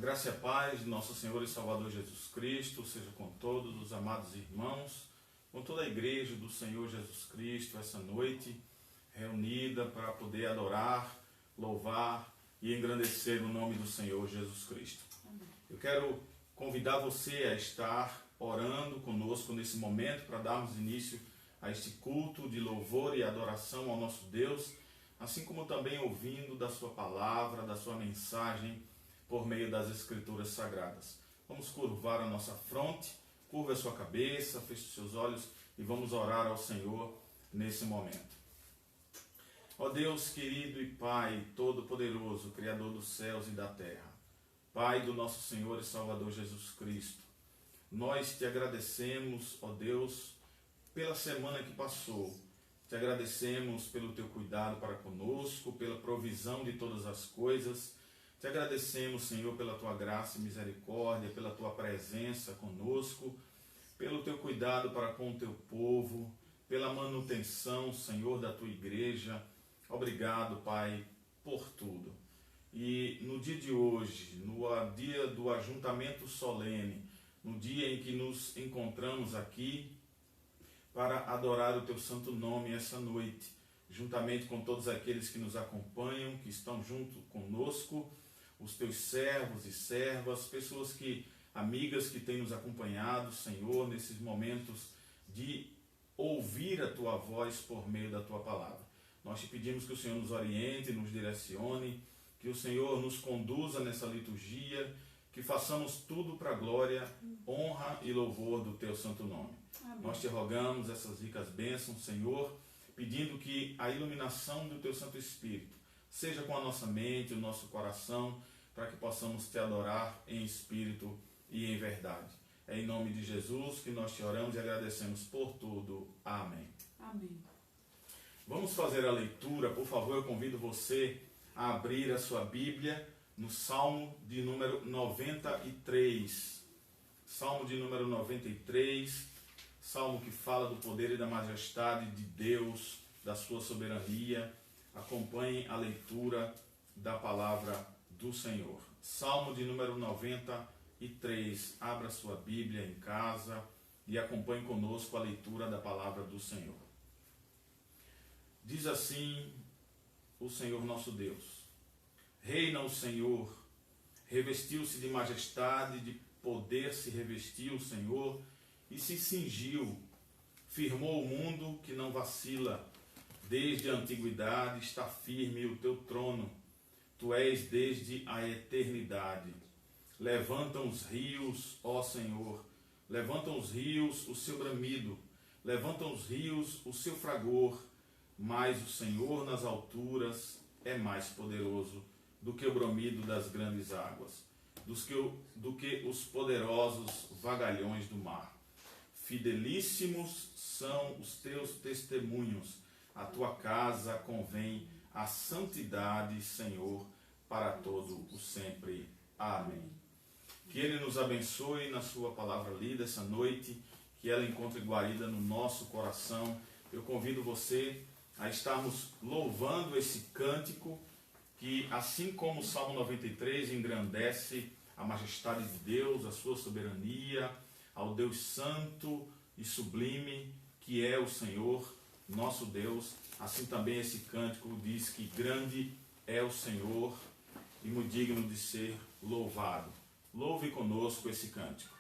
graça e a paz de nosso Senhor e Salvador Jesus Cristo seja com todos os amados irmãos, com toda a igreja do Senhor Jesus Cristo, essa noite reunida para poder adorar, louvar e engrandecer o nome do Senhor Jesus Cristo. Amém. Eu quero convidar você a estar orando conosco nesse momento para darmos início a este culto de louvor e adoração ao nosso Deus, assim como também ouvindo da sua palavra, da sua mensagem por meio das Escrituras Sagradas. Vamos curvar a nossa fronte, curva a sua cabeça, feche os seus olhos e vamos orar ao Senhor nesse momento. Ó Deus querido e Pai Todo-Poderoso, Criador dos céus e da terra, Pai do nosso Senhor e Salvador Jesus Cristo, nós te agradecemos, ó Deus, pela semana que passou. Te agradecemos pelo teu cuidado para conosco, pela provisão de todas as coisas. Te agradecemos, Senhor, pela tua graça e misericórdia, pela tua presença conosco, pelo teu cuidado para com o teu povo, pela manutenção, Senhor, da tua igreja. Obrigado, Pai, por tudo. E no dia de hoje, no dia do ajuntamento solene, no dia em que nos encontramos aqui para adorar o teu santo nome essa noite, juntamente com todos aqueles que nos acompanham, que estão junto conosco, os teus servos e servas, pessoas amigas que têm nos acompanhado, Senhor, nesses momentos de ouvir a tua voz por meio da tua palavra. Nós te pedimos que o Senhor nos oriente, nos direcione, que o Senhor nos conduza nessa liturgia, que façamos tudo para a glória, honra e louvor do teu santo nome. Amém. Nós te rogamos essas ricas bênçãos, Senhor, pedindo que a iluminação do teu Santo Espírito seja com a nossa mente, o nosso coração, para que possamos te adorar em espírito e em verdade. É em nome de Jesus que nós te oramos e agradecemos por tudo. Amém. Amém. Vamos fazer a leitura. Por favor, eu convido você a abrir a sua Bíblia no Salmo de número 93. Salmo de número 93, Salmo que fala do poder e da majestade de Deus, da sua soberania. Acompanhem a leitura da palavra do Senhor. Salmo de número 93. Abra sua Bíblia em casa e acompanhe conosco a leitura da palavra do Senhor. Diz assim o Senhor nosso Deus: Reina o Senhor, revestiu-se de majestade, de poder se revestiu o Senhor e se cingiu, firmou o mundo que não vacila. Desde a antiguidade está firme o teu trono, tu és desde a eternidade. Levantam os rios, ó Senhor, levantam os rios o seu bramido, levantam os rios o seu fragor, mas o Senhor nas alturas é mais poderoso do que o bramido das grandes águas, do que os poderosos vagalhões do mar. Fidelíssimos são os teus testemunhos, a tua casa convém a santidade, Senhor, para todo o sempre. Amém. Que Ele nos abençoe na sua palavra lida essa noite, que ela encontre guarida no nosso coração. Eu convido você a estarmos louvando esse cântico que, assim como o Salmo 93 engrandece a majestade de Deus, a sua soberania, ao Deus santo e sublime que é o Senhor nosso Deus, assim também esse cântico diz que grande é o Senhor e muito digno de ser louvado. Louve conosco esse cântico.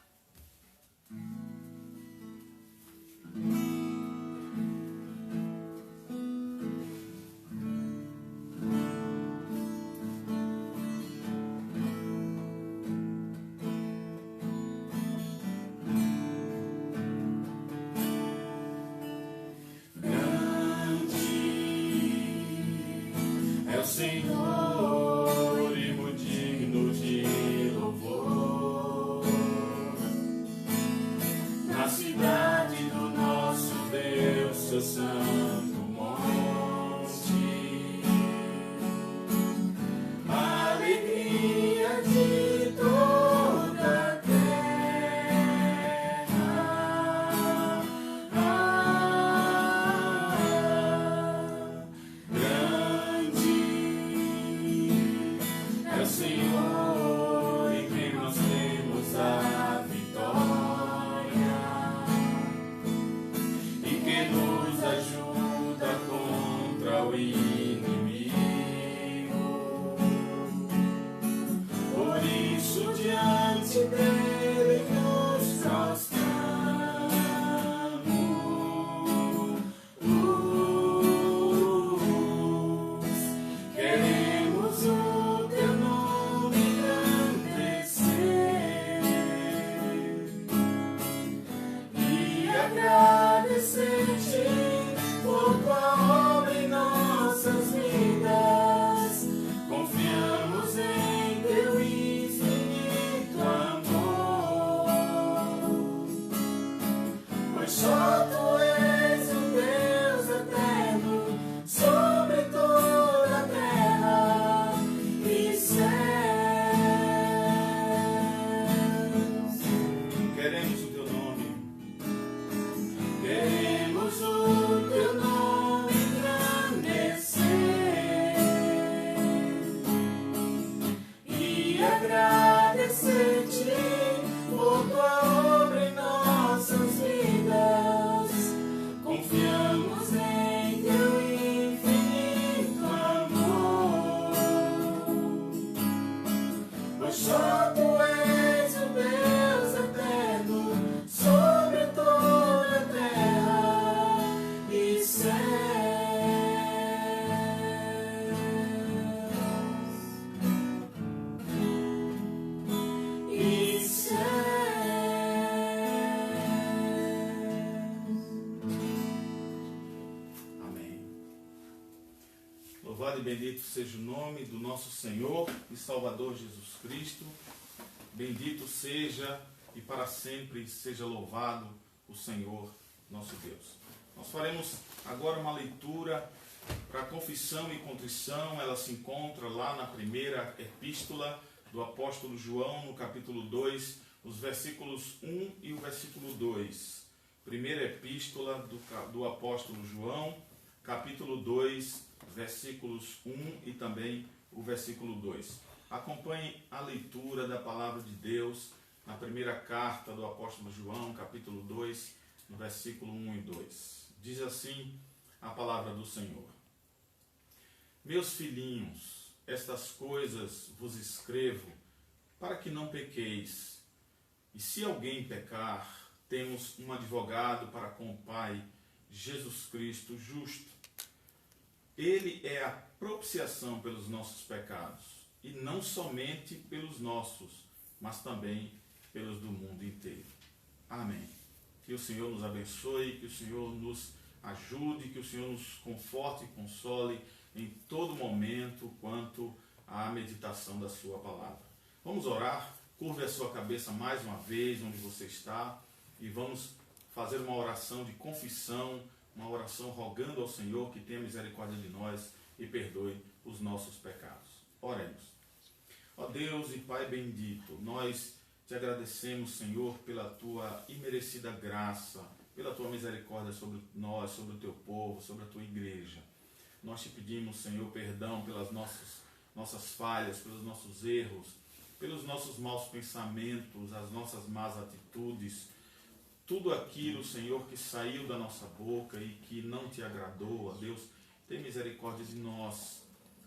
Senhor, e muito digno de louvor, na cidade do nosso Deus, seu santo monte, a alegria de toda a terra, grande pois só tu és o Deus eterno sobre toda a terra e céus. Queremos o teu nome, Queremos o teu nome engrandecer e agradecer-te por tua obra em nossas vidas. Confiamos em teu infinito amor, pois só tu és o Deus eterno sobre toda a terra e céus. E céus. amém. Louvado e bendito seja o nome do nosso Senhor e Salvador Jesus Cristo. Bendito seja e para sempre seja louvado o Senhor nosso Deus. Nós faremos agora uma leitura para confissão e contrição. Ela se encontra lá na primeira epístola do apóstolo João, no capítulo 2, os versículos 1 e o versículo 2. Primeira epístola do apóstolo João, capítulo 2, versículos 1 e também o versículo 2. Acompanhe a leitura da palavra de Deus na primeira carta do apóstolo João, capítulo 2, no versículo 1 e 2. Diz assim a palavra do Senhor: Meus filhinhos, estas coisas vos escrevo para que não pequeis. E se alguém pecar, temos um advogado para com o Pai, Jesus Cristo justo. Ele é a propiciação pelos nossos pecados, e não somente pelos nossos, mas também pelos do mundo inteiro. Amém. Que o Senhor nos abençoe, que o Senhor nos ajude, que o Senhor nos conforte e console em todo momento quanto à meditação da sua palavra. Vamos orar. Curve a sua cabeça mais uma vez onde você está e vamos fazer uma oração de confissão, uma oração rogando ao Senhor que tenha misericórdia de nós e perdoe os nossos pecados. Oremos. Ó Deus e Pai bendito, nós te agradecemos, Senhor, pela tua imerecida graça, pela tua misericórdia sobre nós, sobre o teu povo, sobre a tua igreja. Nós te pedimos, Senhor, perdão pelas nossas falhas, pelos nossos erros, pelos nossos maus pensamentos, as nossas más atitudes, tudo aquilo, Senhor, que saiu da nossa boca e que não te agradou. Ó Deus, tem misericórdia de nós.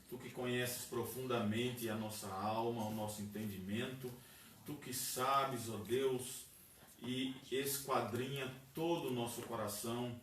Tu que conheces profundamente a nossa alma, o nosso entendimento, tu que sabes, ó Deus, e esquadrinha todo o nosso coração,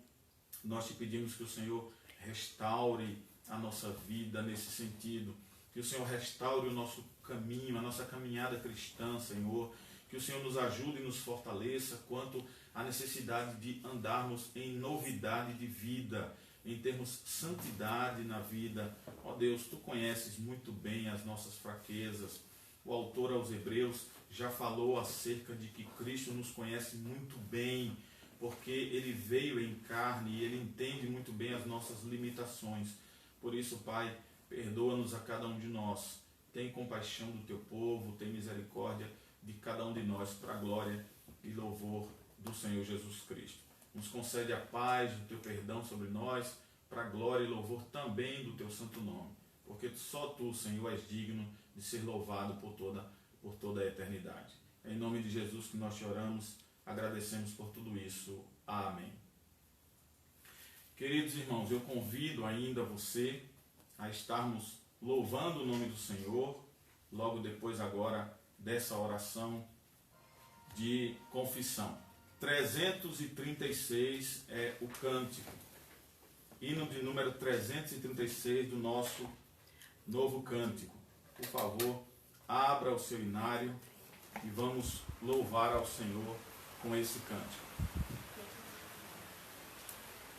nós te pedimos que o Senhor restaure a nossa vida nesse sentido, que o Senhor restaure o nosso caminho, a nossa caminhada cristã, Senhor, que o Senhor nos ajude e nos fortaleça quanto à necessidade de andarmos em novidade de vida, em termos santidade na vida. Ó Deus, tu conheces muito bem as nossas fraquezas. O autor aos Hebreus já falou acerca de que Cristo nos conhece muito bem, porque ele veio em carne e ele entende muito bem as nossas limitações. Por isso, Pai, perdoa-nos a cada um de nós. Tem compaixão do teu povo, tem misericórdia de cada um de nós, para a glória e louvor do Senhor Jesus Cristo. Nos concede a paz, o teu perdão sobre nós, para a glória e louvor também do teu santo nome, porque só tu, Senhor, és digno de ser louvado por toda a eternidade. É em nome de Jesus que nós te oramos, agradecemos por tudo isso. Amém. Queridos irmãos, eu convido ainda você a estarmos louvando o nome do Senhor, logo depois agora dessa oração de confissão. 336 é o cântico, hino de número 336 do nosso novo cântico. Por favor, abra o seu inário e vamos louvar ao Senhor com esse cântico.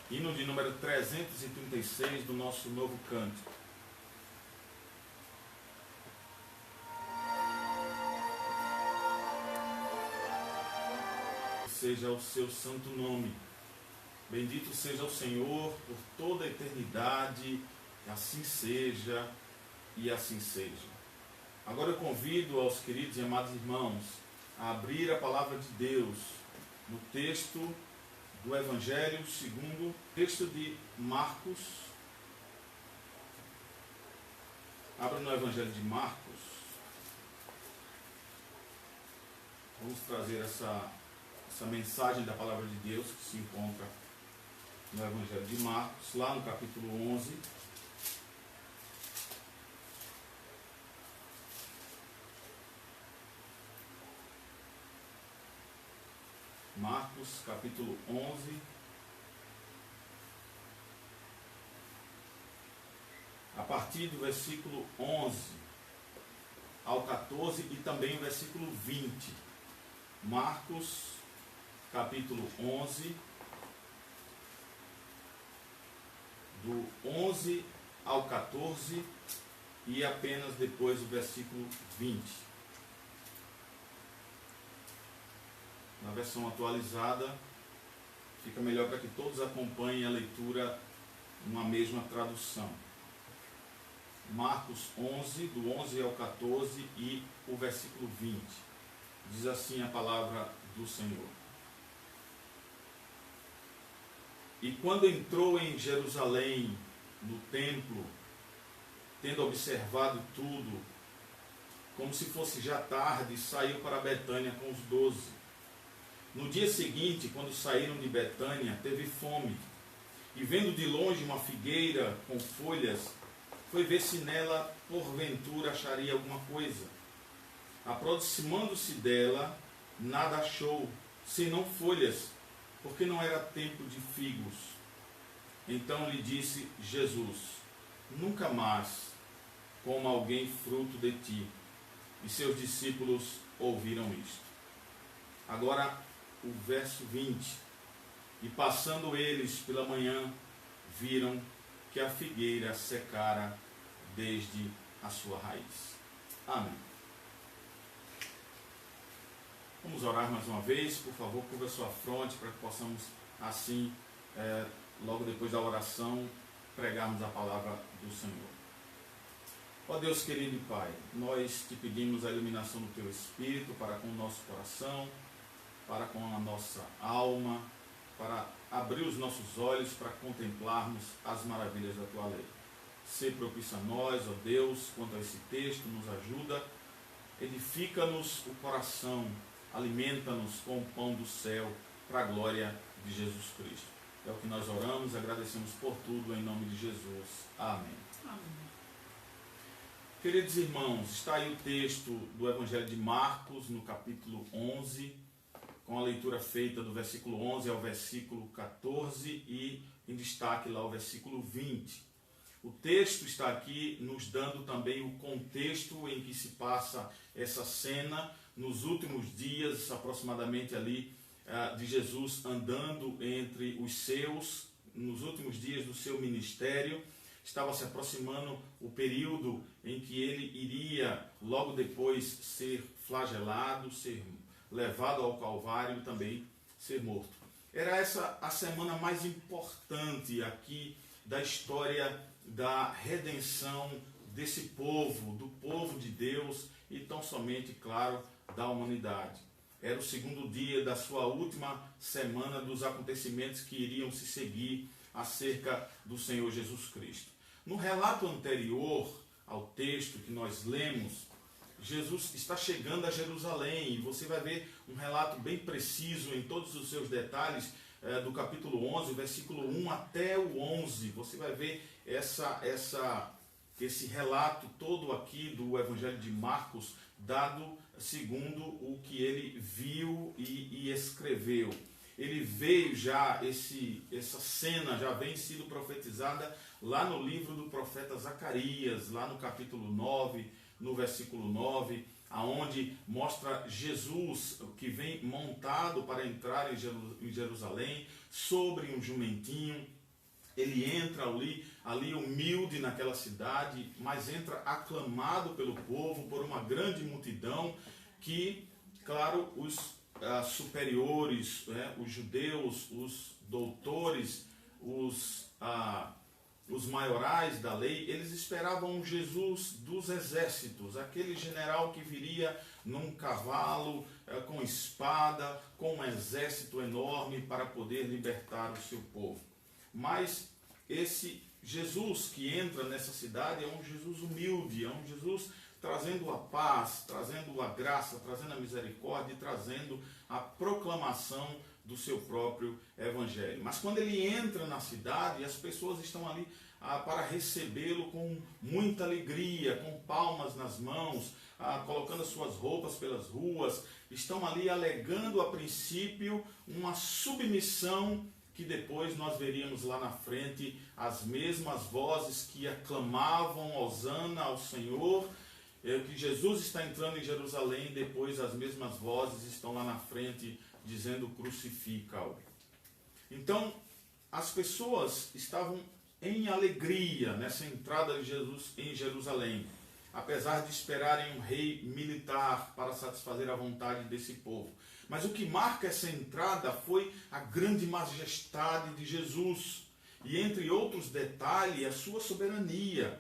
Hino de número 336 do nosso novo cântico. Seja o seu santo nome. Bendito seja o Senhor por toda a eternidade, assim seja e assim seja. Agora eu convido aos queridos e amados irmãos a abrir a palavra de Deus no texto do Evangelho segundo o texto de Marcos. Abra no Evangelho de Marcos. Vamos trazer essa mensagem da palavra de Deus que se encontra no Evangelho de Marcos, lá no capítulo 11. Marcos, capítulo 11, a partir do versículo 11 ao 14 e também o versículo 20. Marcos, capítulo 11, do 11 ao 14 e apenas depois o versículo 20. Na versão atualizada, fica melhor para que todos acompanhem a leitura numa mesma tradução. Marcos 11, do 11 ao 14 e o versículo 20. Diz assim a palavra do Senhor. E quando entrou em Jerusalém, no templo, tendo observado tudo, como se fosse já tarde, saiu para Betânia com os 12. No dia seguinte, quando saíram de Betânia, teve fome, e vendo de longe uma figueira com folhas, foi ver se nela, porventura, acharia alguma coisa. Aproximando-se dela, nada achou, senão folhas, porque não era tempo de figos. Então lhe disse Jesus: nunca mais coma alguém fruto de ti. E seus discípulos ouviram isto. Agora, o verso 20. E passando eles pela manhã, viram que a figueira secara desde a sua raiz. Amém. Vamos orar mais uma vez. Por favor, cubra a sua fronte para que possamos assim, logo depois da oração, pregarmos a palavra do Senhor. Ó Deus querido e Pai, nós te pedimos a iluminação do Teu Espírito para com o nosso coração, para com a nossa alma, para abrir os nossos olhos para contemplarmos as maravilhas da Tua lei. Sê propício a nós, ó Deus, quanto a esse texto, nos ajuda, edifica-nos o coração, alimenta-nos com o pão do céu, para a glória de Jesus Cristo. É o que nós oramos, agradecemos por tudo, em nome de Jesus. Amém. Amém. Queridos irmãos, está aí o texto do Evangelho de Marcos, no capítulo 11, com a leitura feita do versículo 11 ao versículo 14 e em destaque lá o versículo 20. O texto está aqui nos dando também o contexto em que se passa essa cena nos últimos dias, aproximadamente ali, de Jesus andando entre os seus, nos últimos dias do seu ministério. Estava se aproximando o período em que ele iria logo depois ser flagelado, ser levado ao Calvário e também ser morto. Era essa a semana mais importante aqui da história da redenção desse povo, do povo de Deus e tão somente, claro, da humanidade. Era o segundo dia da sua última semana dos acontecimentos que iriam se seguir acerca do Senhor Jesus Cristo. No relato anterior ao texto que nós lemos, Jesus está chegando a Jerusalém e você vai ver um relato bem preciso em todos os seus detalhes do capítulo 11, versículo 1 até o 11. Você vai ver esse relato todo aqui do Evangelho de Marcos, dado segundo o que ele viu e escreveu. Ele veio já, essa cena já vem sido profetizada lá no livro do profeta Zacarias, lá no capítulo 9, no versículo 9, aonde mostra Jesus que vem montado para entrar em Jerusalém sobre um jumentinho. Ele entra ali humilde naquela cidade, mas entra aclamado pelo povo, por uma grande multidão que, claro, os superiores, né, os judeus, os doutores, os maiorais da lei, eles esperavam um Jesus dos exércitos, aquele general que viria num cavalo, com espada, com um exército enorme para poder libertar o seu povo. Mas esse Jesus que entra nessa cidade é um Jesus humilde, é um Jesus trazendo a paz, trazendo a graça, trazendo a misericórdia e trazendo a proclamação do seu próprio evangelho. Mas quando ele entra na cidade, as pessoas estão ali para recebê-lo com muita alegria, com palmas nas mãos, colocando as suas roupas pelas ruas, estão ali alegando a princípio uma submissão que depois nós veríamos lá na frente as mesmas vozes que aclamavam hosana ao Senhor, que Jesus está entrando em Jerusalém, depois as mesmas vozes estão lá na frente dizendo crucifica-o. Então, as pessoas estavam em alegria nessa entrada de Jesus em Jerusalém, apesar de esperarem um rei militar para satisfazer a vontade desse povo. Mas o que marca essa entrada foi a grande majestade de Jesus e, entre outros detalhes, a sua soberania,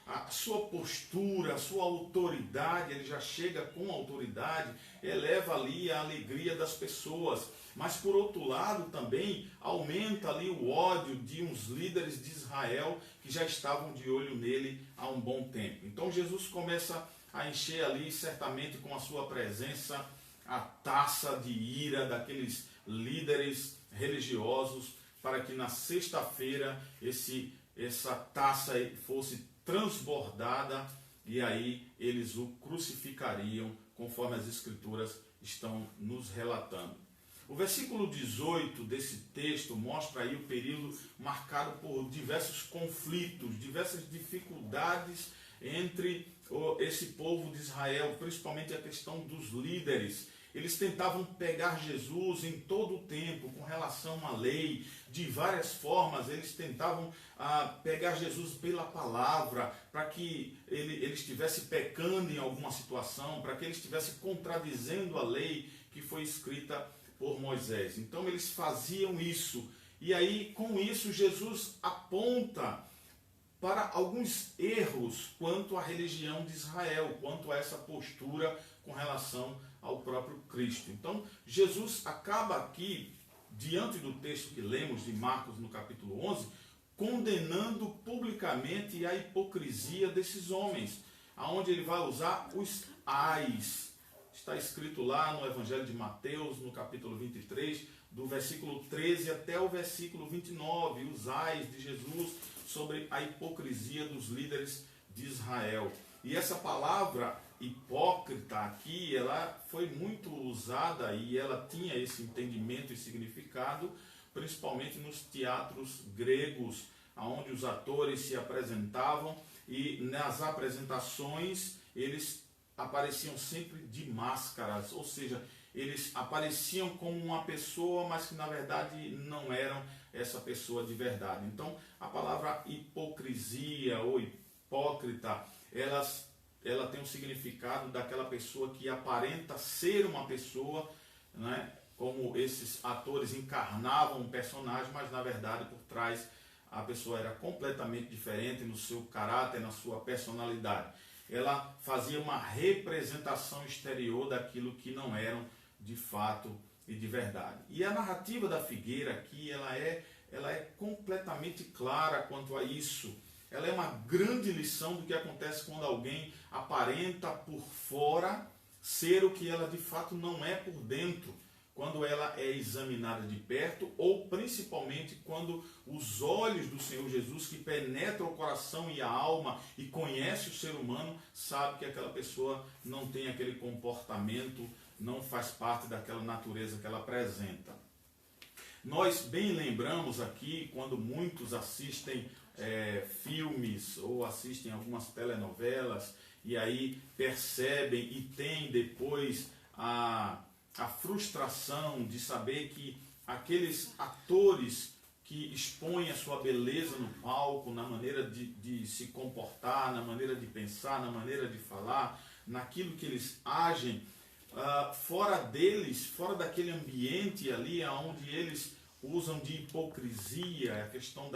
a sua postura, a sua autoridade. Ele já chega com autoridade, eleva ali a alegria das pessoas. Mas, por outro lado, também aumenta ali o ódio de uns líderes de Israel que já estavam de olho nele há um bom tempo. Então, Jesus começa a encher ali, certamente com a sua presença, a taça de ira daqueles líderes religiosos, para que na sexta-feira essa taça fosse transbordada e aí eles o crucificariam, conforme as Escrituras estão nos relatando. O versículo 18 desse texto mostra aí o período marcado por diversos conflitos, diversas dificuldades entre esse povo de Israel, principalmente a questão dos líderes. Eles tentavam pegar Jesus em todo o tempo com relação à lei, de várias formas. Eles tentavam pegar Jesus pela palavra, para que ele estivesse pecando em alguma situação, para que ele estivesse contradizendo a lei que foi escrita por Moisés. Então eles faziam isso, e aí com isso Jesus aponta para alguns erros quanto à religião de Israel, quanto a essa postura com relação ao próprio Cristo. Então Jesus acaba aqui, diante do texto que lemos de Marcos no capítulo 11, condenando publicamente a hipocrisia desses homens, aonde ele vai usar os ais. Está escrito lá no Evangelho de Mateus, no capítulo 23, do versículo 13 até o versículo 29, os ais de Jesus sobre a hipocrisia dos líderes de Israel. E essa palavra hipócrita aqui, ela foi muito usada e ela tinha esse entendimento e significado, principalmente nos teatros gregos, onde os atores se apresentavam e nas apresentações eles apareciam sempre de máscaras, ou seja, eles apareciam como uma pessoa, mas que na verdade não eram essa pessoa de verdade. Então a palavra hipocrisia ou hipócrita, ela tem um significado daquela pessoa que aparenta ser uma pessoa, né? Como esses atores encarnavam um personagem, mas na verdade por trás a pessoa era completamente diferente no seu caráter, na sua personalidade. Ela fazia uma representação exterior daquilo que não eram de fato e de verdade. E a narrativa da figueira aqui, ela é completamente clara quanto a isso. Ela é uma grande lição do que acontece quando alguém aparenta por fora ser o que ela de fato não é por dentro, quando ela é examinada de perto, ou principalmente quando os olhos do Senhor Jesus, que penetram o coração e a alma e conhece o ser humano, sabe que aquela pessoa não tem aquele comportamento, não faz parte daquela natureza que ela apresenta. Nós bem lembramos aqui, quando muitos assistem filmes ou assistem algumas telenovelas, e aí percebem e tem depois a frustração de saber que aqueles atores que expõem a sua beleza no palco, na maneira de se comportar, na maneira de pensar, na maneira de falar, naquilo que eles agem, fora deles, fora daquele ambiente ali onde eles usam de hipocrisia, a questão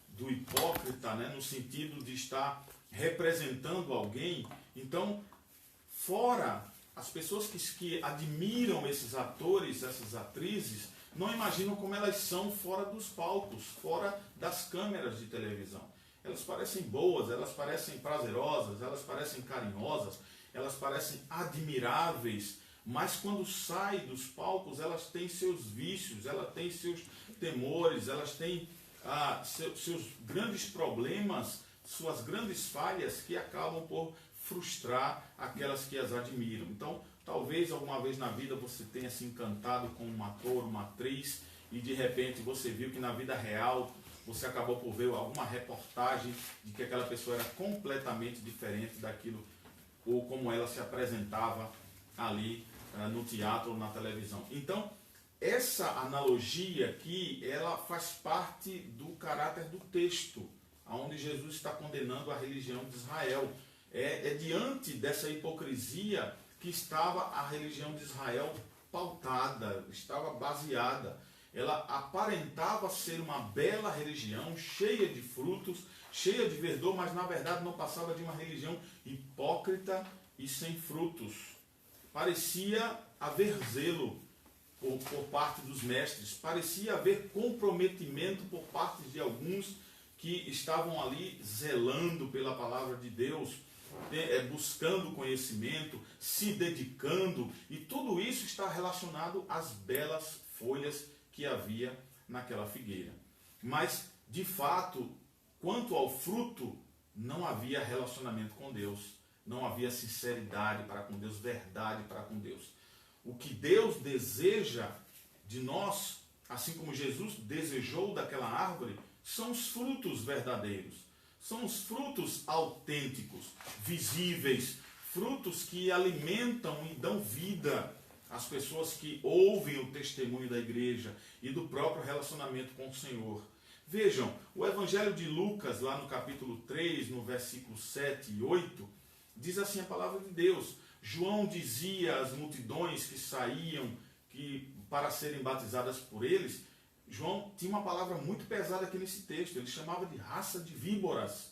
do hipócrita, né, no sentido de estar representando alguém. Então, fora, as pessoas que admiram esses atores, essas atrizes, não imaginam como elas são fora dos palcos, fora das câmeras de televisão. Elas parecem boas, elas parecem prazerosas, elas parecem carinhosas, elas parecem admiráveis, mas quando saem dos palcos, elas têm seus vícios, elas têm seus temores, elas têm seus grandes problemas, suas grandes falhas que acabam por frustrar aquelas que as admiram. Então, talvez alguma vez na vida você tenha se encantado com um ator, uma atriz, e de repente você viu que na vida real você acabou por ver alguma reportagem de que aquela pessoa era completamente diferente daquilo, ou como ela se apresentava ali no teatro ou na televisão. Então, essa analogia aqui, ela faz parte do caráter do texto, onde Jesus está condenando a religião de Israel. É diante dessa hipocrisia que estava a religião de Israel pautada, estava baseada. Ela aparentava ser uma bela religião, cheia de frutos, cheia de verdor, mas na verdade não passava de uma religião hipócrita e sem frutos. Parecia haver zelo por parte dos mestres, parecia haver comprometimento por parte de alguns que estavam ali zelando pela palavra de Deus, buscando conhecimento, se dedicando, e tudo isso está relacionado às belas folhas que havia naquela figueira. Mas, de fato, quanto ao fruto, não havia relacionamento com Deus, não havia sinceridade para com Deus, verdade para com Deus. O que Deus deseja de nós, assim como Jesus desejou daquela árvore, são os frutos verdadeiros, são os frutos autênticos, visíveis, frutos que alimentam e dão vida às pessoas que ouvem o testemunho da igreja e do próprio relacionamento com o Senhor. Vejam, o Evangelho de Lucas, lá no capítulo 3, no versículo 7 e 8, diz assim a palavra de Deus: João dizia às multidões que saíam para serem batizadas por eles. João tinha uma palavra muito pesada aqui nesse texto, ele chamava de raça de víboras.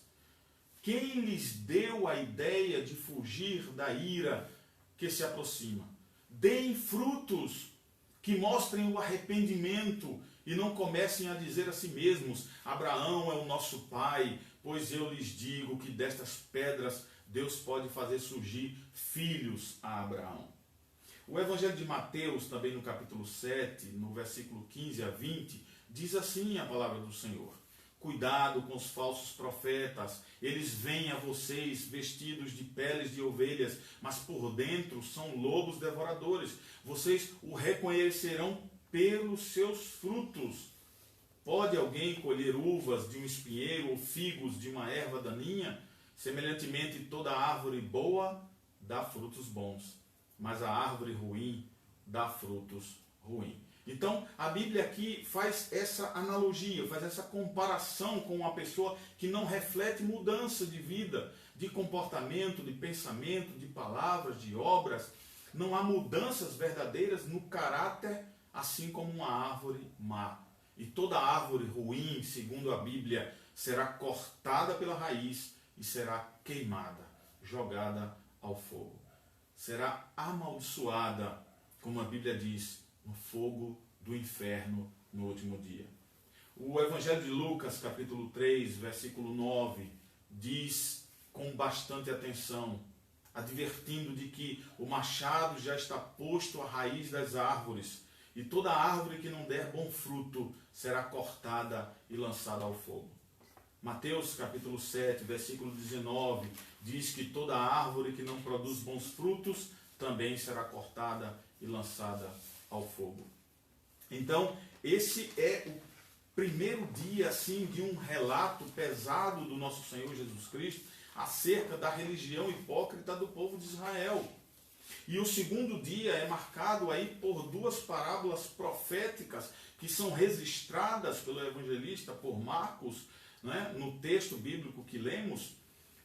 Quem lhes deu a ideia de fugir da ira que se aproxima? Deem frutos que mostrem o arrependimento e não comecem a dizer a si mesmos: Abraão é o nosso pai, pois eu lhes digo que destas pedras Deus pode fazer surgir filhos a Abraão. O Evangelho de Mateus, também no capítulo 7, no versículo 15 a 20, diz assim a palavra do Senhor: Cuidado com os falsos profetas, eles vêm a vocês vestidos de peles de ovelhas, mas por dentro são lobos devoradores. Vocês o reconhecerão pelos seus frutos. Pode alguém colher uvas de um espinheiro ou figos de uma erva daninha? Semelhantemente, toda árvore boa dá frutos bons, mas a árvore ruim dá frutos ruins. Então, a Bíblia aqui faz essa analogia, faz essa comparação com uma pessoa que não reflete mudança de vida, de comportamento, de pensamento, de palavras, de obras. Não há mudanças verdadeiras no caráter, assim como uma árvore má. E toda árvore ruim, segundo a Bíblia, será cortada pela raiz e será queimada, jogada ao fogo. Será amaldiçoada, como a Bíblia diz, no fogo do inferno no último dia. O Evangelho de Lucas, capítulo 3, versículo 9, diz com bastante atenção, advertindo de que o machado já está posto à raiz das árvores, e toda árvore que não der bom fruto será cortada e lançada ao fogo. Mateus capítulo 7, versículo 19, diz que toda árvore que não produz bons frutos também será cortada e lançada ao fogo. Então, esse é o primeiro dia assim de um relato pesado do nosso Senhor Jesus Cristo acerca da religião hipócrita do povo de Israel. E o segundo dia é marcado aí por duas parábolas proféticas que são registradas pelo evangelista, por Marcos, né, no texto bíblico que lemos,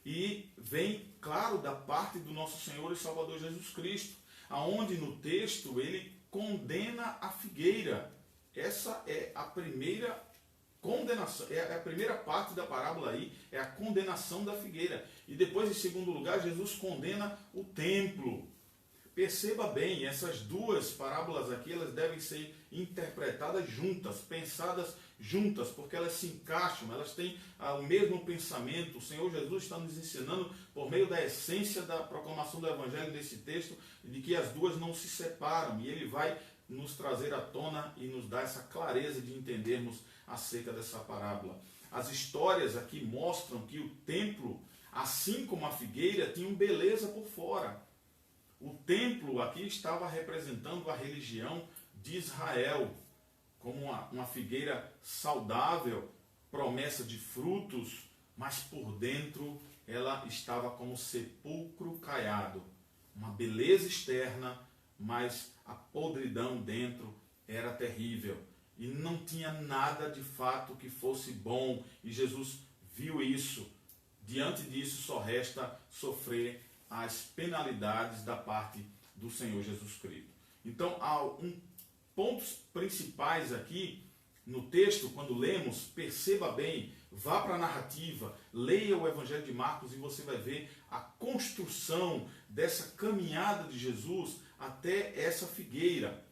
e vem, claro, da parte do nosso Senhor e Salvador Jesus Cristo. aonde no texto ele condena a figueira. Essa é a primeira condenação, é a primeira parte da parábola aí, é a condenação da figueira. E depois, em segundo lugar, Jesus condena o templo. Perceba bem, essas duas parábolas aqui, elas devem ser interpretadas juntas, pensadas juntas, porque elas se encaixam, elas têm o mesmo pensamento. O Senhor Jesus está nos ensinando, por meio da essência da proclamação do Evangelho desse texto, de que as duas não se separam, e Ele vai nos trazer à tona e nos dar essa clareza de entendermos acerca dessa parábola. As histórias aqui mostram que o templo, assim como a figueira, tinha beleza por fora. O templo aqui estava representando a religião de Israel, como uma figueira saudável, promessa de frutos, mas por dentro ela estava como sepulcro caiado. Uma beleza externa, mas a podridão dentro era terrível. E não tinha nada de fato que fosse bom. E Jesus viu isso. Diante disso só resta sofrer as penalidades da parte do Senhor Jesus Cristo. Então, há pontos principais aqui no texto, quando lemos, perceba bem, vá para a narrativa, leia o Evangelho de Marcos e você vai ver a construção dessa caminhada de Jesus até essa figueira.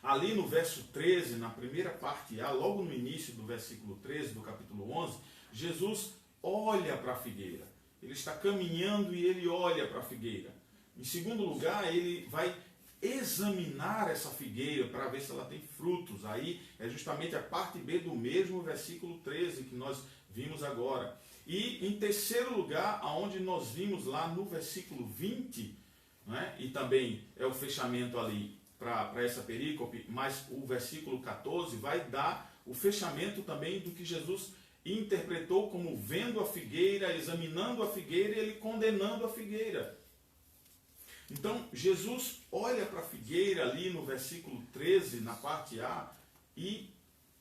Ali no verso 13, na primeira parte A, logo no início do versículo 13 do capítulo 11, Jesus olha para a figueira. Ele está caminhando e ele olha para a figueira. Em segundo lugar, ele vai examinar essa figueira para ver se ela tem frutos. Aí é justamente a parte B do mesmo versículo 13 que nós vimos agora. E em terceiro lugar, aonde nós vimos lá no versículo 20, né, e também é o fechamento ali para essa perícope, mas o versículo 14 vai dar o fechamento também do que Jesus interpretou como vendo a figueira, examinando a figueira e ele condenando a figueira. Então, Jesus olha para a figueira ali no versículo 13, na parte A, e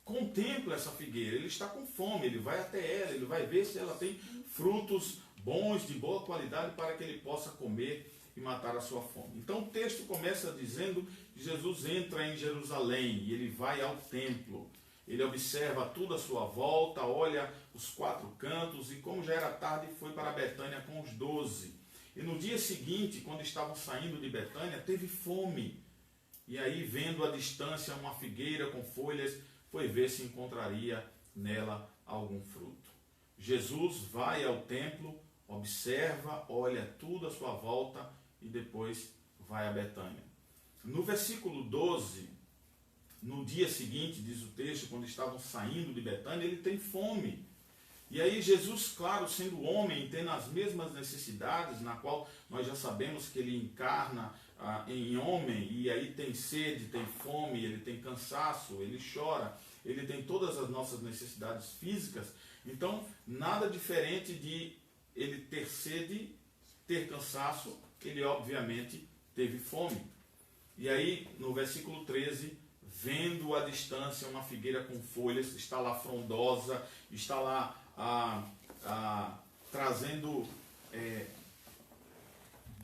contempla essa figueira. Ele está com fome, ele vai até ela, ele vai ver se ela tem frutos bons, de boa qualidade, para que ele possa comer e matar a sua fome. Então, o texto começa dizendo que Jesus entra em Jerusalém e ele vai ao templo. Ele observa tudo à sua volta, olha os quatro cantos e, como já era tarde, foi para Betânia com os 12. E no dia seguinte, quando estavam saindo de Betânia, teve fome. E aí, vendo à distância uma figueira com folhas, foi ver se encontraria nela algum fruto. Jesus vai ao templo, observa, olha tudo à sua volta e depois vai a Betânia. No versículo 12, no dia seguinte, diz o texto, quando estavam saindo de Betânia, ele tem fome. E aí Jesus, claro, sendo homem, tendo as mesmas necessidades, na qual nós já sabemos que ele encarna em homem, e aí tem sede, tem fome, ele tem cansaço, ele chora, ele tem todas as nossas necessidades físicas. Então, nada diferente de ele ter sede, ter cansaço, ele obviamente teve fome. E aí, no versículo 13, vendo à distância uma figueira com folhas, está lá frondosa, está lá trazendo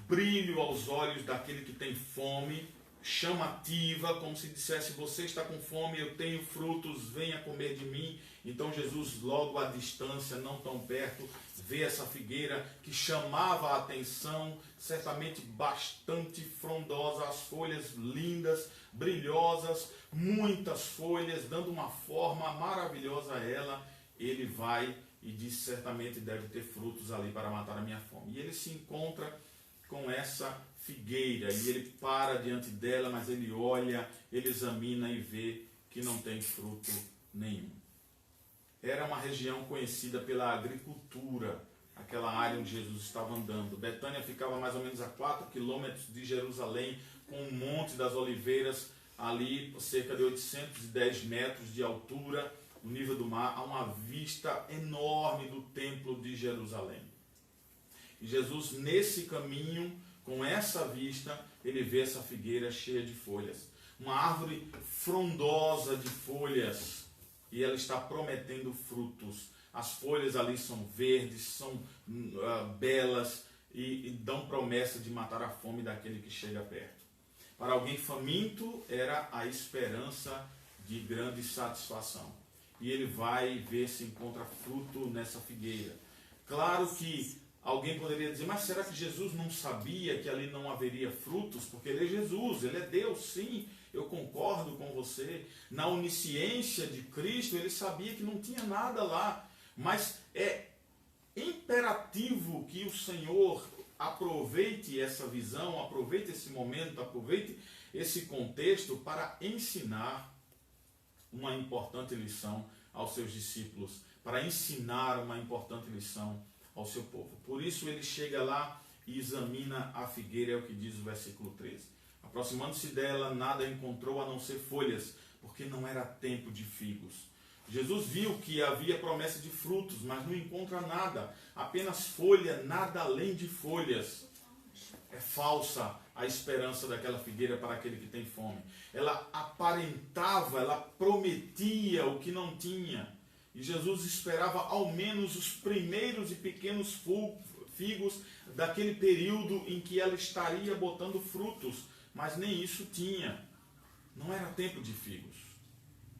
brilho aos olhos daquele que tem fome, chamativa, como se dissesse: você está com fome, eu tenho frutos, venha comer de mim. Então Jesus, logo à distância, não tão perto, vê essa figueira que chamava a atenção, certamente bastante frondosa, as folhas lindas, brilhosas, muitas folhas, dando uma forma maravilhosa a ela. Ele vai e diz: certamente deve ter frutos ali para matar a minha fome. E ele se encontra com essa figueira e ele para diante dela, mas ele olha, ele examina e vê que não tem fruto nenhum. Era uma região conhecida pela agricultura, aquela área onde Jesus estava andando. Betânia ficava mais ou menos a 4 quilômetros de Jerusalém, com o Monte das Oliveiras ali, cerca de 810 metros de altura, no nível do mar, a uma vista enorme do Templo de Jerusalém. E Jesus, nesse caminho, com essa vista, ele vê essa figueira cheia de folhas. Uma árvore frondosa de folhas. E ela está prometendo frutos. As folhas ali são verdes, são belas. e dão promessa de matar a fome daquele que chega perto. Para alguém faminto era a esperança de grande satisfação. E ele vai ver se encontra fruto nessa figueira. Claro que alguém poderia dizer, mas será que Jesus não sabia que ali não haveria frutos? Porque ele é Jesus, ele é Deus, sim, eu concordo com você. Na onisciência de Cristo, ele sabia que não tinha nada lá. Mas é imperativo que o Senhor aproveite essa visão, aproveite esse momento, aproveite esse contexto para ensinar uma importante lição aos seus discípulos, para ensinar uma importante lição ao seu povo. Por isso ele chega lá e examina a figueira, é o que diz o versículo 13. Aproximando-se dela, nada encontrou a não ser folhas, porque não era tempo de figos. Jesus viu que havia promessa de frutos, mas não encontra nada, apenas folha, nada além de folhas. É falsa a esperança daquela figueira para aquele que tem fome. Ela aparentava, ela prometia o que não tinha. E Jesus esperava ao menos os primeiros e pequenos figos daquele período em que ela estaria botando frutos, mas nem isso tinha. Não era tempo de figos.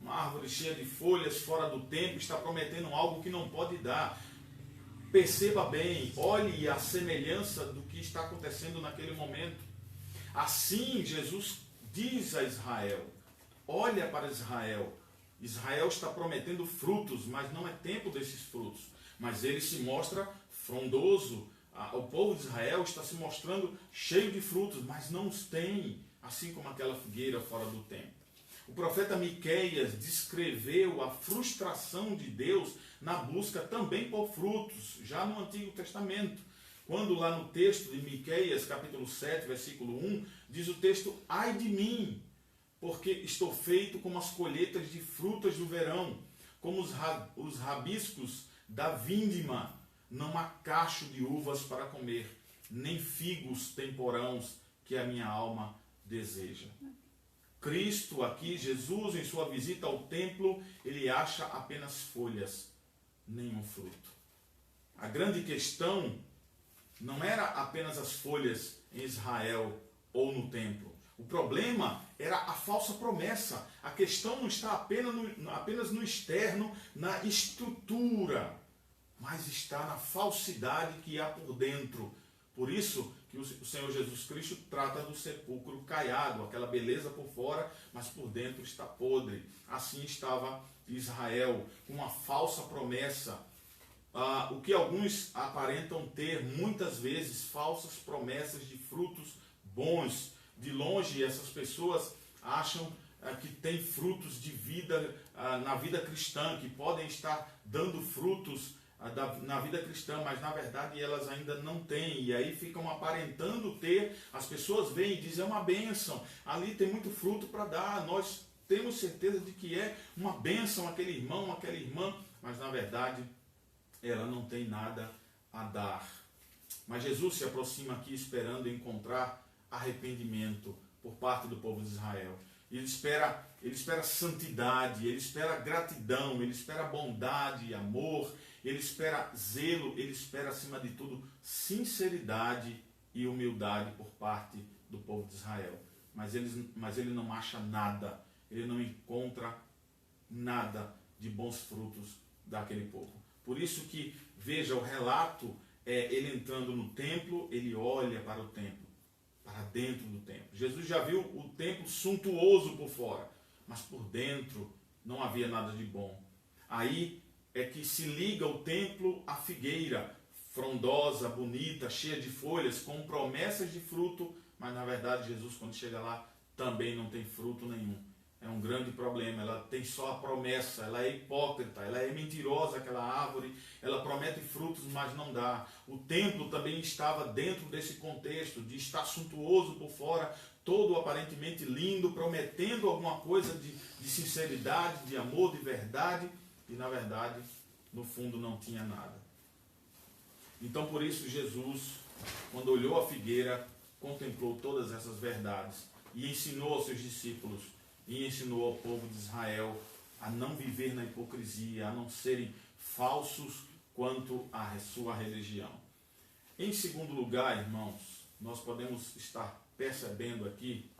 Uma árvore cheia de folhas fora do tempo está prometendo algo que não pode dar. Perceba bem, olhe a semelhança do que está acontecendo naquele momento. Assim Jesus diz a Israel, olha para Israel. Israel está prometendo frutos, mas não é tempo desses frutos. Mas ele se mostra frondoso. O povo de Israel está se mostrando cheio de frutos, mas não os tem, assim como aquela figueira fora do tempo. O profeta Miqueias descreveu a frustração de Deus na busca também por frutos, já no Antigo Testamento. Quando lá no texto de Miqueias, capítulo 7, versículo 1, diz o texto, ai de mim, porque estou feito como as colheitas de frutas do verão, como os rabiscos da vindima, não há cacho de uvas para comer, nem figos temporãos que a minha alma deseja. Cristo aqui, Jesus, em sua visita ao templo, ele acha apenas folhas, nenhum fruto. A grande questão não era apenas as folhas em Israel ou no templo. O problema era a falsa promessa. A questão não está apenas no externo, na estrutura, mas está na falsidade que há por dentro. Por isso que o Senhor Jesus Cristo trata do sepulcro caiado, aquela beleza por fora, mas por dentro está podre. Assim estava Israel, com uma falsa promessa. O que alguns aparentam ter, muitas vezes, falsas promessas de frutos bons. De longe, essas pessoas acham que tem frutos de vida na vida cristã, que podem estar dando frutos na vida cristã, mas na verdade elas ainda não têm, e aí ficam aparentando ter. As pessoas vêm e dizem, é uma bênção, ali tem muito fruto para dar, nós temos certeza de que é uma bênção aquele irmão, aquela irmã, mas na verdade ela não tem nada a dar. Mas Jesus se aproxima aqui esperando encontrar arrependimento por parte do povo de Israel. Ele espera santidade, ele espera gratidão, ele espera bondade, amor, ele espera zelo, ele espera acima de tudo sinceridade e humildade por parte do povo de Israel. Mas ele não acha nada, ele não encontra nada de bons frutos daquele povo. Por isso que, veja, o relato ele entrando no templo, ele olha para o templo, para dentro do templo. Jesus já viu o templo suntuoso por fora, mas por dentro não havia nada de bom. Aí é que se liga o templo à figueira, frondosa, bonita, cheia de folhas, com promessas de fruto, mas na verdade Jesus, quando chega lá, também não tem fruto nenhum. É um grande problema, ela tem só a promessa, ela é hipócrita, ela é mentirosa, aquela árvore, ela promete frutos, mas não dá. O templo também estava dentro desse contexto de estar suntuoso por fora, todo aparentemente lindo, prometendo alguma coisa de sinceridade, de amor, de verdade, e na verdade, no fundo não tinha nada. Então por isso Jesus, quando olhou a figueira, contemplou todas essas verdades e ensinou aos seus discípulos, e ensinou ao povo de Israel a não viver na hipocrisia, a não serem falsos quanto à sua religião. Em segundo lugar, irmãos, nós podemos estar percebendo aqui,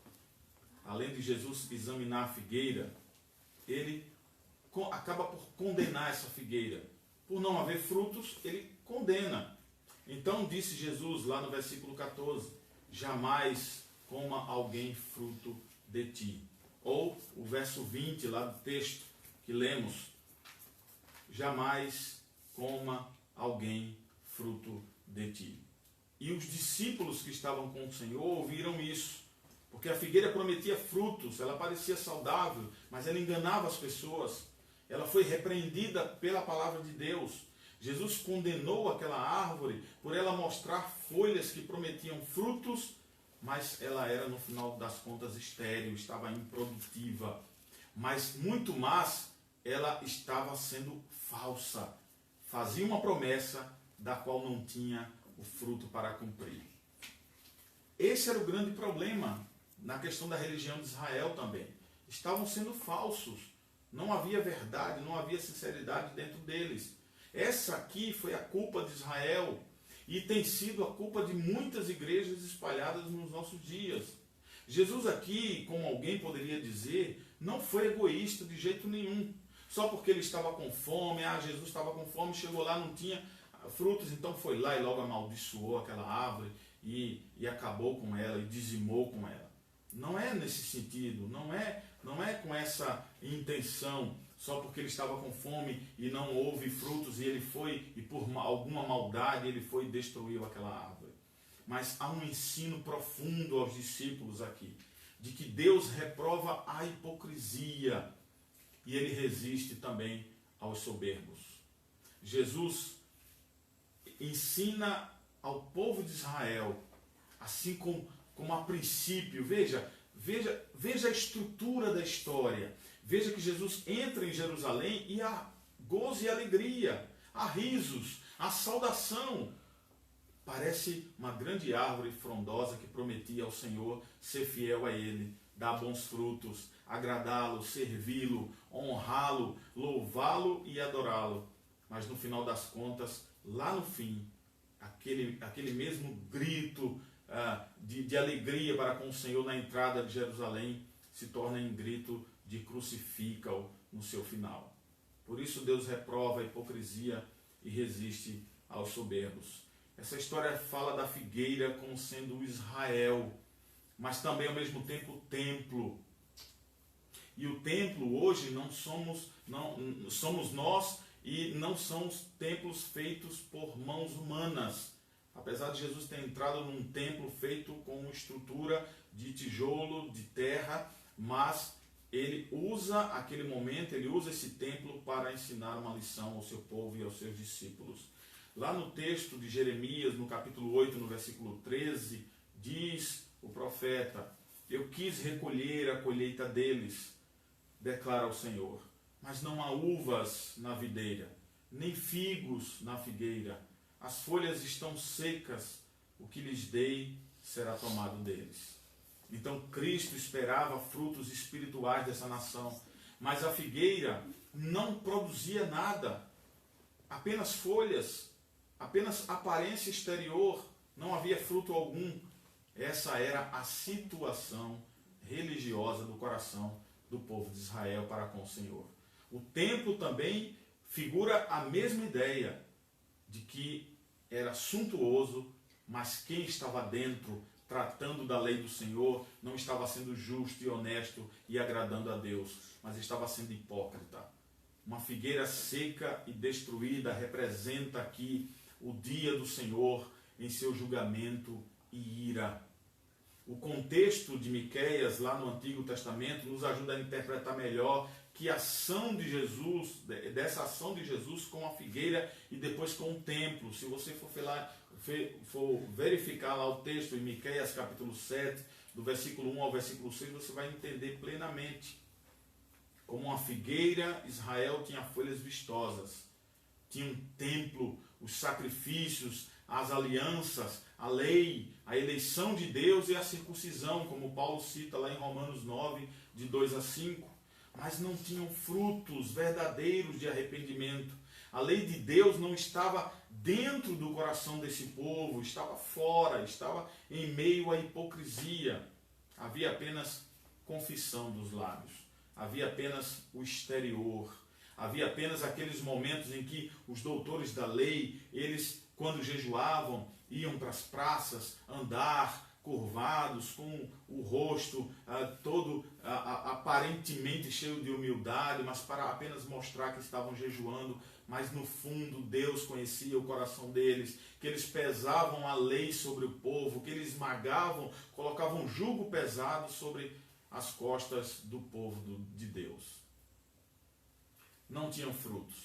além de Jesus examinar a figueira, ele acaba por condenar essa figueira. Por não haver frutos, ele condena. Então disse Jesus lá no versículo 14, jamais coma alguém fruto de ti. Ou o verso 20 lá do texto que lemos, jamais coma alguém fruto de ti. E os discípulos que estavam com o Senhor ouviram isso, porque a figueira prometia frutos, ela parecia saudável, mas ela enganava as pessoas. Ela foi repreendida pela palavra de Deus. Jesus condenou aquela árvore por ela mostrar folhas que prometiam frutos, mas ela era, no final das contas, estéril, estava improdutiva. Mas muito mais, ela estava sendo falsa. Fazia uma promessa da qual não tinha o fruto para cumprir. Esse era o grande problema na questão da religião de Israel também. Estavam sendo falsos. Não havia verdade, não havia sinceridade dentro deles. Essa aqui foi a culpa de Israel e tem sido a culpa de muitas igrejas espalhadas nos nossos dias. Jesus aqui, como alguém poderia dizer, não foi egoísta de jeito nenhum. Só porque ele estava com fome, Jesus estava com fome, chegou lá, não tinha frutos, então foi lá e logo amaldiçoou aquela árvore e acabou com ela e dizimou com ela. Não é nesse sentido, não é com essa intenção, só porque ele estava com fome e não houve frutos e ele foi, e por alguma maldade ele foi e destruiu aquela árvore. Mas há um ensino profundo aos discípulos aqui, de que Deus reprova a hipocrisia e ele resiste também aos soberbos. Jesus ensina ao povo de Israel, assim como a princípio, veja a estrutura da história. Veja que Jesus entra em Jerusalém e há gozo e alegria, há risos, há saudação. Parece uma grande árvore frondosa que prometia ao Senhor ser fiel a Ele, dar bons frutos, agradá-lo, servi-lo, honrá-lo, louvá-lo e adorá-lo. Mas no final das contas, lá no fim, aquele mesmo grito de alegria para com o Senhor na entrada de Jerusalém se torna em grito de crucifica-o no seu final. Por isso Deus reprova a hipocrisia e resiste aos soberbos. Essa história fala da figueira como sendo Israel, mas também ao mesmo tempo o templo. E o templo hoje não somos nós e não são os templos feitos por mãos humanas. Apesar de Jesus ter entrado num templo feito com estrutura de tijolo, de terra, mas ele usa aquele momento, ele usa esse templo para ensinar uma lição ao seu povo e aos seus discípulos. Lá no texto de Jeremias, no capítulo 8, no versículo 13, diz o profeta: eu quis recolher a colheita deles, declara o Senhor, mas não há uvas na videira, nem figos na figueira. As folhas estão secas, o que lhes dei será tomado deles. Então Cristo esperava frutos espirituais dessa nação, mas a figueira não produzia nada, apenas folhas, apenas aparência exterior, não havia fruto algum. Essa era a situação religiosa do coração do povo de Israel para com o Senhor. O templo também figura a mesma ideia de que era suntuoso, mas quem estava dentro, tratando da lei do Senhor, não estava sendo justo e honesto e agradando a Deus, mas estava sendo hipócrita. Uma figueira seca e destruída representa aqui o dia do Senhor em seu julgamento e ira. O contexto de Miqueias, lá no Antigo Testamento, nos ajuda a interpretar melhor que a ação de Jesus, dessa ação de Jesus com a figueira e depois com o templo. Se você for verificar lá o texto em Miqueias capítulo 7, do versículo 1 ao versículo 6, você vai entender plenamente. Como uma figueira, Israel tinha folhas vistosas, tinha um templo, os sacrifícios, as alianças, a lei, a eleição de Deus e a circuncisão, como Paulo cita lá em Romanos 9, de 2 a 5. Mas não tinham frutos verdadeiros de arrependimento. A lei de Deus não estava dentro do coração desse povo, estava fora, estava em meio à hipocrisia. Havia apenas confissão dos lábios, havia apenas o exterior, havia apenas aqueles momentos em que os doutores da lei, eles, quando jejuavam, iam para as praças andar curvados, com o rosto todo aparentemente cheio de humildade, mas para apenas mostrar que estavam jejuando, mas no fundo Deus conhecia o coração deles, que eles pesavam a lei sobre o povo, que eles esmagavam, colocavam um jugo pesado sobre as costas do povo de Deus. Não tinham frutos,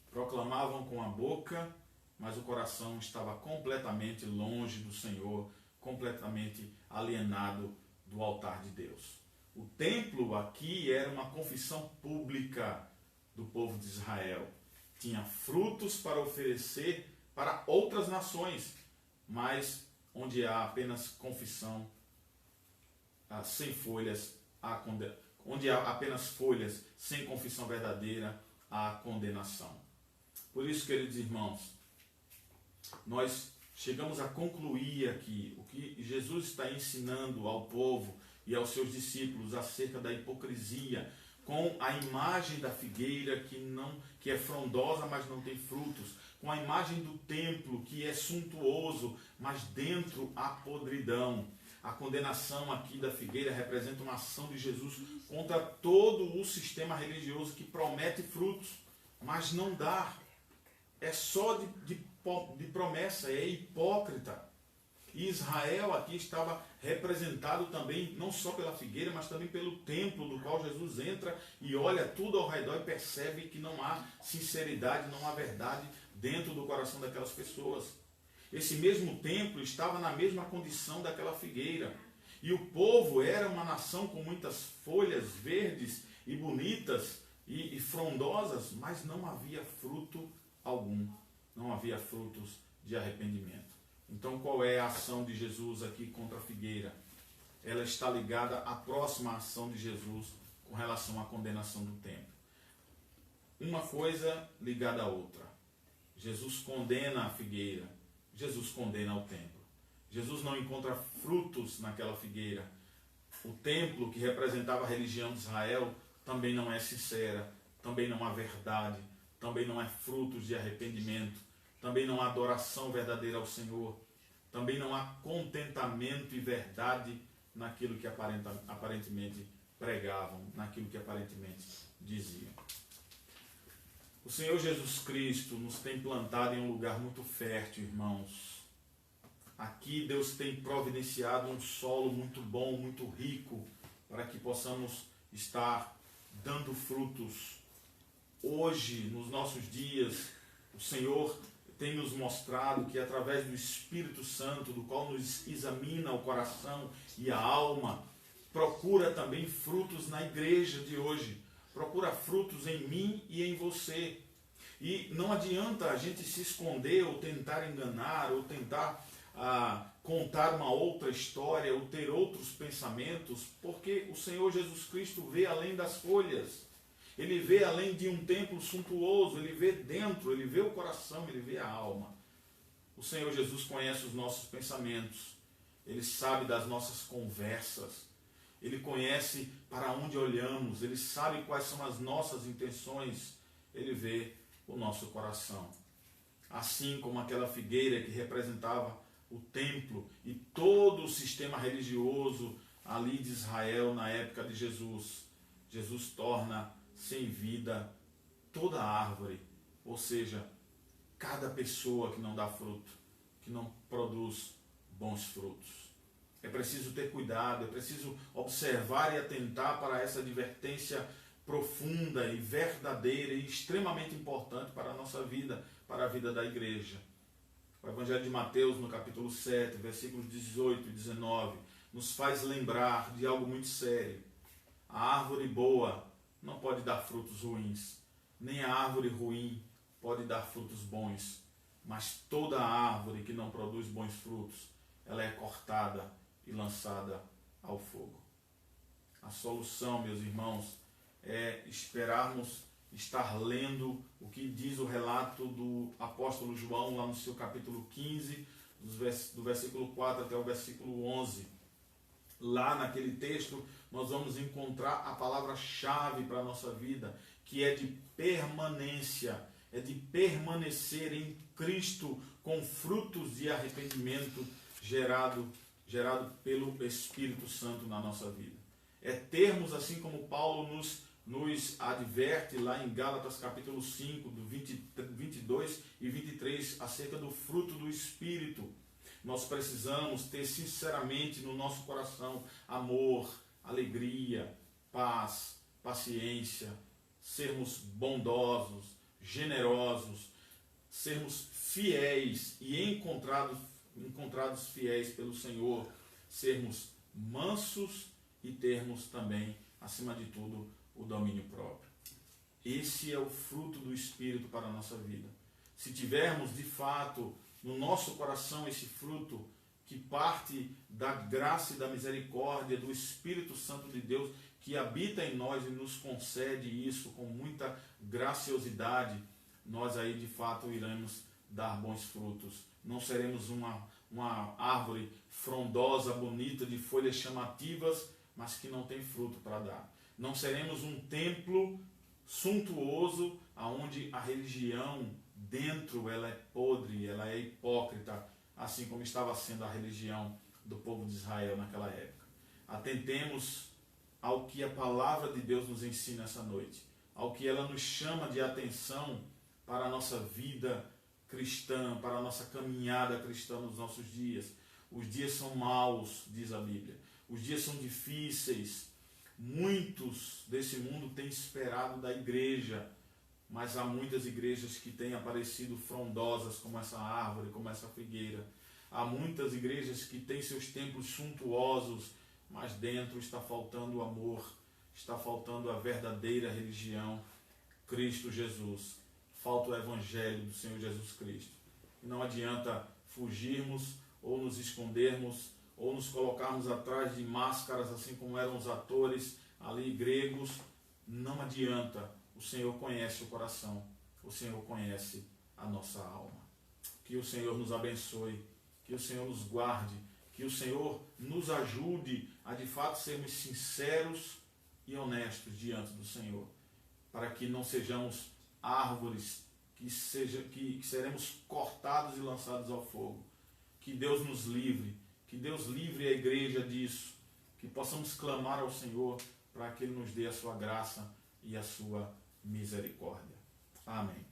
proclamavam com a boca, mas o coração estava completamente longe do Senhor, completamente alienado do altar de Deus. O templo aqui era uma confissão pública do povo de Israel. Tinha frutos para oferecer para outras nações, mas onde há apenas confissão sem folhas, onde há apenas folhas sem confissão verdadeira, há condenação. Por isso, queridos irmãos, nós chegamos a concluir aqui o que Jesus está ensinando ao povo e aos seus discípulos acerca da hipocrisia, com a imagem da figueira que é frondosa, mas não tem frutos, com a imagem do templo que é suntuoso, mas dentro há podridão. A condenação aqui da figueira representa uma ação de Jesus contra todo o sistema religioso que promete frutos, mas não dá. É só de promessa, é hipócrita. E Israel aqui estava representado também, não só pela figueira, mas também pelo templo do qual Jesus entra e olha tudo ao redor e percebe que não há sinceridade, não há verdade dentro do coração daquelas pessoas. Esse mesmo templo estava na mesma condição daquela figueira. E o povo era uma nação com muitas folhas verdes e bonitas e frondosas, mas não havia fruto algum. Não havia frutos de arrependimento. Então, qual é a ação de Jesus aqui contra a figueira? Ela está ligada à próxima ação de Jesus com relação à condenação do templo. Uma coisa ligada à outra. Jesus condena a figueira, Jesus condena o templo. Jesus não encontra frutos naquela figueira. O templo, que representava a religião de Israel, também não é sincera, também não há verdade, também não há frutos de arrependimento, também não há adoração verdadeira ao Senhor, também não há contentamento e verdade naquilo que aparentemente pregavam, naquilo que aparentemente diziam. O Senhor Jesus Cristo nos tem plantado em um lugar muito fértil, irmãos. Aqui Deus tem providenciado um solo muito bom, muito rico, para que possamos estar dando frutos. Hoje, nos nossos dias, o Senhor tem nos mostrado que através do Espírito Santo, do qual nos examina o coração e a alma, procura também frutos na igreja de hoje. Procura frutos em mim e em você. E não adianta a gente se esconder ou tentar enganar ou tentar contar uma outra história ou ter outros pensamentos, porque o Senhor Jesus Cristo vê além das folhas. Ele vê além de um templo suntuoso, ele vê dentro, ele vê o coração, ele vê a alma. O Senhor Jesus conhece os nossos pensamentos, ele sabe das nossas conversas, ele conhece para onde olhamos, ele sabe quais são as nossas intenções, ele vê o nosso coração. Assim como aquela figueira que representava o templo e todo o sistema religioso ali de Israel na época de Jesus, Jesus torna sem vida toda árvore, ou seja, cada pessoa que não dá fruto, que não produz bons frutos. É preciso ter cuidado, é preciso observar e atentar para essa advertência profunda e verdadeira e extremamente importante para a nossa vida, para a vida da igreja. O Evangelho de Mateus, no capítulo 7, versículos 18 e 19, nos faz lembrar de algo muito sério. A árvore boa não pode dar frutos ruins, nem a árvore ruim pode dar frutos bons, mas toda árvore que não produz bons frutos, ela é cortada e lançada ao fogo. A solução, meus irmãos, é esperarmos estar lendo o que diz o relato do apóstolo João, lá no seu capítulo 15, do versículo 4 até o versículo 11. Lá naquele texto nós vamos encontrar a palavra-chave para a nossa vida, que é de permanência, é de permanecer em Cristo com frutos de arrependimento gerado pelo Espírito Santo na nossa vida. É termos, assim como Paulo nos adverte lá em Gálatas capítulo 5, do 22 e 23, acerca do fruto do Espírito. Nós precisamos ter sinceramente no nosso coração amor, alegria, paz, paciência, sermos bondosos, generosos, sermos fiéis e encontrados fiéis pelo Senhor, sermos mansos e termos também, acima de tudo, o domínio próprio. Esse é o fruto do Espírito para a nossa vida. Se tivermos de fato no nosso coração esse fruto que parte da graça e da misericórdia do Espírito Santo de Deus que habita em nós e nos concede isso com muita graciosidade, nós aí de fato iremos dar bons frutos. Não seremos uma árvore frondosa, bonita, de folhas chamativas, mas que não tem fruto para dar. Não seremos um templo suntuoso, onde a religião dentro ela é podre, ela é hipócrita, assim como estava sendo a religião do povo de Israel naquela época. Atentemos ao que a palavra de Deus nos ensina essa noite, ao que ela nos chama de atenção para a nossa vida cristã, para a nossa caminhada cristã nos nossos dias. Os dias são maus, diz a Bíblia. Os dias são difíceis. Muitos desse mundo têm esperado da igreja, mas há muitas igrejas que têm aparecido frondosas como essa árvore, como essa figueira. Há muitas igrejas que têm seus templos suntuosos, mas dentro está faltando o amor, está faltando a verdadeira religião, Cristo Jesus. Falta o Evangelho do Senhor Jesus Cristo. E não adianta fugirmos ou nos escondermos ou nos colocarmos atrás de máscaras, assim como eram os atores ali gregos. Não adianta. O Senhor conhece o coração. O Senhor conhece a nossa alma. Que o Senhor nos abençoe. Que o Senhor nos guarde. Que o Senhor nos ajude a de fato sermos sinceros e honestos diante do Senhor. Para que não sejamos árvores que seremos cortados e lançados ao fogo. Que Deus nos livre. Que Deus livre a igreja disso. Que possamos clamar ao Senhor para que Ele nos dê a sua graça e a sua misericórdia. Amém.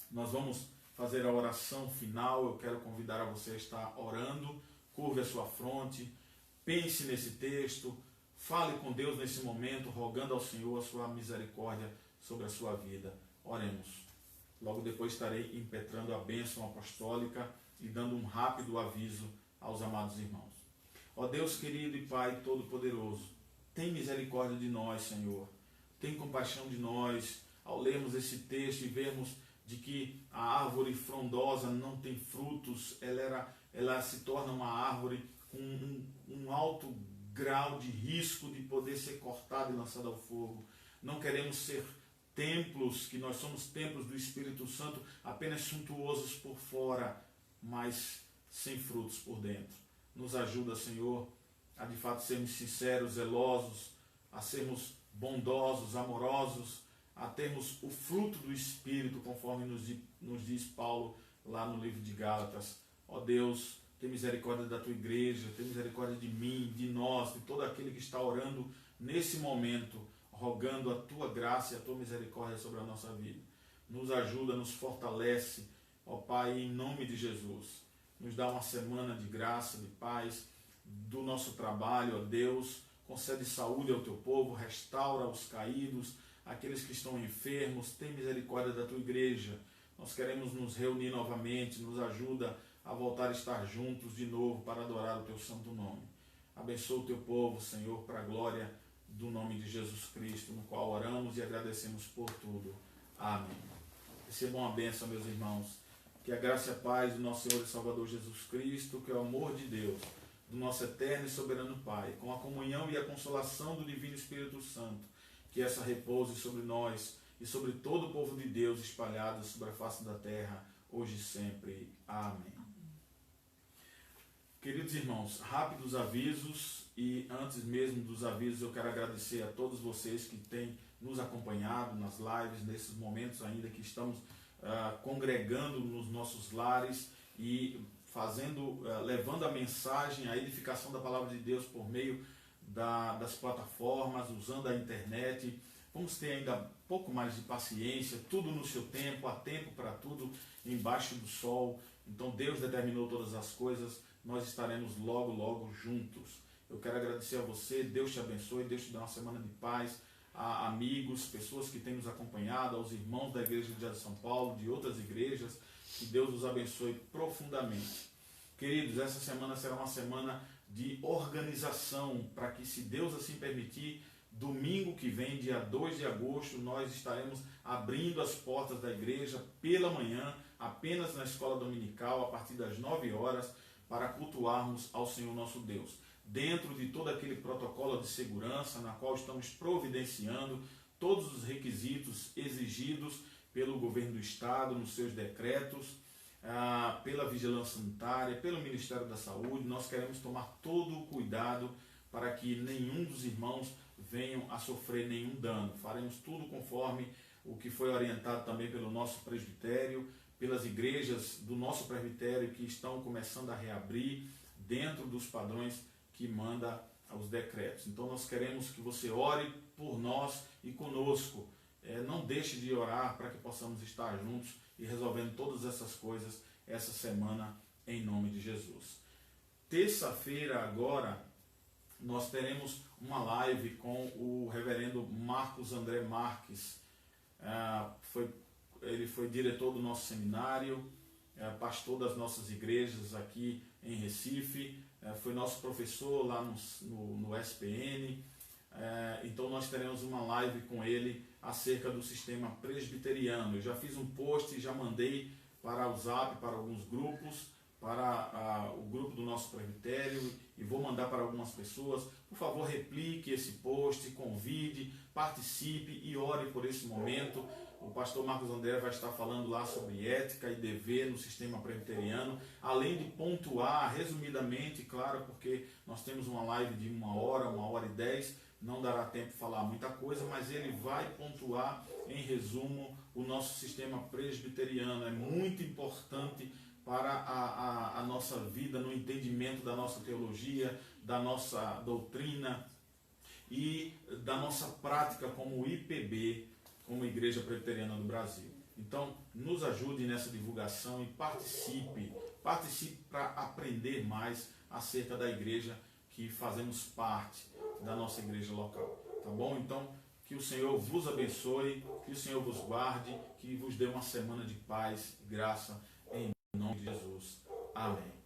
Nós vamos fazer a oração final. Eu quero convidar a você a estar orando. Curve a sua fronte. Pense nesse texto. Fale com Deus nesse momento, rogando ao Senhor a sua misericórdia sobre a sua vida. Oremos. Logo depois estarei impetrando a bênção apostólica e dando um rápido aviso aos amados irmãos. Ó Deus querido e Pai Todo-Poderoso, tem misericórdia de nós, Senhor. Tem compaixão de nós ao lermos esse texto e vermos de que a árvore frondosa não tem frutos, ela se torna uma árvore com um alto grau de risco de poder ser cortada e lançada ao fogo. Não queremos ser templos, que nós somos templos do Espírito Santo, apenas suntuosos por fora, mas sem frutos por dentro. Nos ajuda, Senhor, a de fato sermos sinceros, zelosos, a sermos bondosos, amorosos, a termos o fruto do Espírito, conforme nos diz Paulo lá no livro de Gálatas. Ó Deus, tem misericórdia da tua igreja, tem misericórdia de mim, de nós, de todo aquele que está orando nesse momento, rogando a tua graça e a tua misericórdia sobre a nossa vida. Nos ajuda, nos fortalece, ó Pai, em nome de Jesus. Nos dá uma semana de graça, de paz, do nosso trabalho, ó Deus. Concede saúde ao teu povo, restaura os caídos, aqueles que estão enfermos. Tem misericórdia da tua igreja. Nós queremos nos reunir novamente, nos ajuda a voltar a estar juntos de novo para adorar o teu santo nome. Abençoa o teu povo, Senhor, para a glória do nome de Jesus Cristo, no qual oramos e agradecemos por tudo. Amém. Recebam a bênção, meus irmãos. Que a graça e a paz do nosso Senhor e Salvador Jesus Cristo, que é o amor de Deus, do nosso eterno e soberano Pai, com a comunhão e a consolação do Divino Espírito Santo, que essa repouse sobre nós e sobre todo o povo de Deus espalhado sobre a face da terra, hoje e sempre. Amém. Queridos irmãos, rápidos avisos, e antes mesmo dos avisos eu quero agradecer a todos vocês que têm nos acompanhado nas lives, nesses momentos ainda que estamos congregando nos nossos lares e levando a mensagem, a edificação da palavra de Deus por meio das plataformas, usando a internet. Vamos ter ainda um pouco mais de paciência, tudo no seu tempo, há tempo para tudo embaixo do sol. Então Deus determinou todas as coisas, nós estaremos logo, logo juntos. Eu quero agradecer a você, Deus te abençoe, Deus te dê uma semana de paz, a amigos, pessoas que têm nos acompanhado, aos irmãos da Igreja de São Paulo, de outras igrejas, que Deus os abençoe profundamente. Queridos, essa semana será uma semana de organização, para que, se Deus assim permitir, domingo que vem, dia 2 de agosto, nós estaremos abrindo as portas da igreja pela manhã, apenas na escola dominical, a partir das 9 horas, para cultuarmos ao Senhor nosso Deus. Dentro de todo aquele protocolo de segurança, na qual estamos providenciando todos os requisitos exigidos pelo governo do Estado, nos seus decretos, pela vigilância sanitária, pelo Ministério da Saúde. Nós queremos tomar todo o cuidado para que nenhum dos irmãos venham a sofrer nenhum dano. Faremos tudo conforme o que foi orientado também pelo nosso presbitério, pelas igrejas do nosso presbitério que estão começando a reabrir dentro dos padrões que manda os decretos. Então nós queremos que você ore por nós e conosco. Não deixe de orar para que possamos estar juntos e resolvendo todas essas coisas essa semana, em nome de Jesus. Terça-feira agora, nós teremos uma live com o reverendo Marcos André Marques. Ele foi diretor do nosso seminário, pastor das nossas igrejas aqui em Recife, foi nosso professor lá no SPN. Então nós teremos uma live com ele acerca do sistema presbiteriano. Eu já fiz um post e já mandei para o Zap, para alguns grupos, para o grupo do nosso presbitério, e vou mandar para algumas pessoas. Por favor, replique esse post, convide, participe e ore por esse momento. O pastor Marcos André vai estar falando lá sobre ética e dever no sistema presbiteriano, além de pontuar resumidamente, claro, porque nós temos uma live de 1h e 10, não dará tempo de falar muita coisa, mas ele vai pontuar em resumo o nosso sistema presbiteriano. É muito importante para a nossa vida, no entendimento da nossa teologia, da nossa doutrina e da nossa prática como IPB, como Igreja Presbiteriana do Brasil. Então, nos ajude nessa divulgação e participe para aprender mais acerca da igreja que fazemos parte da nossa igreja local. Tá bom? Então, que o Senhor vos abençoe, que o Senhor vos guarde, que vos dê uma semana de paz e graça, em nome de Jesus. Amém.